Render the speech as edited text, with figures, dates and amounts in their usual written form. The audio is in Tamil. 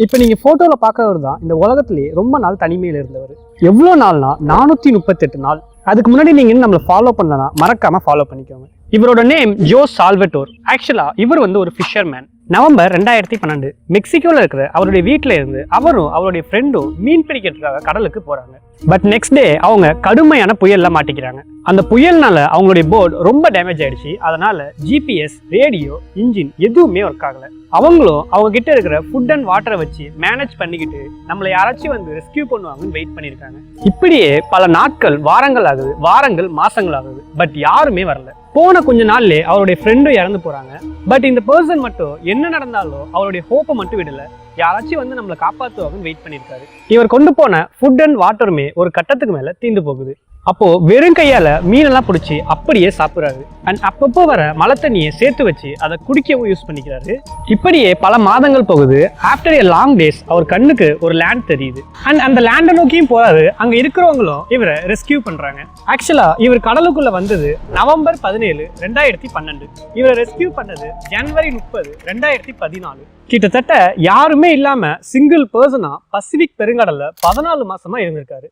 இப்போ நீங்க போட்டோல பார்க்கறவர் தான் இந்த உலகத்திலேயே ரொம்ப நாள் தனிமையில இருந்தவர். எவ்வளோ நாள்னா 438 நாள். அதுக்கு முன்னாடி நீங்க இன்னும் நம்மளை ஃபாலோ பண்ணலனா மறக்காம ஃபாலோ பண்ணிக்கோங்க. இவரோட நேம் ஜோ சால்வட்டோர். ஆக்சுவலா இவர் வந்து ஒரு ஃபிஷர்மேன். நவம்பர் 2012 மெக்சிகோல இருக்கிற அவருடைய வீட்டுல இருந்து அவரும் அவருடைய ஃப்ரெண்டும் மீன் பிடிக்கிறதுக்காக கடலுக்கு போறாங்க. பட் நெக்ஸ்ட் டே அவங்க கடுமையான புயல்ல மாட்டிக்கிறாங்க. அந்த புயல்னால அவங்களுடைய போர்டு ரொம்ப டேமேஜ் ஆயிடுச்சு. அதனால ஜிபிஎஸ், ரேடியோ, இன்ஜின் எதுவுமே ஒர்க் ஆகல. அவங்களும் அவங்க கிட்ட இருக்கிற ஃபுட் அண்ட் வாட்டரை வச்சு மேனேஜ் பண்ணிக்கிட்டு நம்மளை யாராச்சும் வந்து ரெஸ்கியூ பண்ணுவாங்கன்னு வெயிட் பண்ணியிருக்காங்க. இப்படியே பல நாட்கள், வாரங்கள் ஆகுது, வாரங்கள் மாசங்கள் ஆகுது. பட் யாருமே வரல. போன கொஞ்ச நாள்லயே அவருடைய ஃப்ரெண்டும் இறந்து போறாங்க. பட் இந்த பர்சன் மட்டும் என்ன நடந்தாலும் அவருடைய ஹோப்பை மட்டும் விடல. யாராச்சும் வந்து நம்மளை காப்பாற்றுவாங்கன்னு வெயிட் பண்ணியிருக்காரு. இவர் கொண்டு போன ஃபுட் அண்ட் வாட்டருமே ஒரு கட்டத்துக்கு மேல தீந்து போகுது. அப்போ வெறும் கையால மீனெல்லாம் பிடிச்சி அப்படியே சாப்பிடுறாரு. அண்ட் அப்பப்போ வர மழை தண்ணியை சேர்த்து வச்சு அதை குடிக்கவும் யூஸ் பண்ணிக்கிறாரு. இப்படியே பல மாதங்கள் போகுது. ஆஃப்டர் ஏ லாங் டேஸ் அவர் கண்ணுக்கு ஒரு லேண்ட் தெரியுது. அண்ட் அந்த லேண்டை நோக்கியும் போறாரு. அங்க இருக்கிறவங்களும் இவரை ரெஸ்கியூ பண்றாங்க. ஆக்சுவலா இவர் கடலுக்குள்ள வந்தது நவம்பர் 17, 2012. இவரை ரெஸ்கியூ பண்ணது ஜனவரி 30, 2014. கிட்டத்தட்ட யாருமே இல்லாம சிங்கிள் பர்சனா பசிபிக் பெருங்கடல்ல 14 மாசமா இருந்திருக்காரு.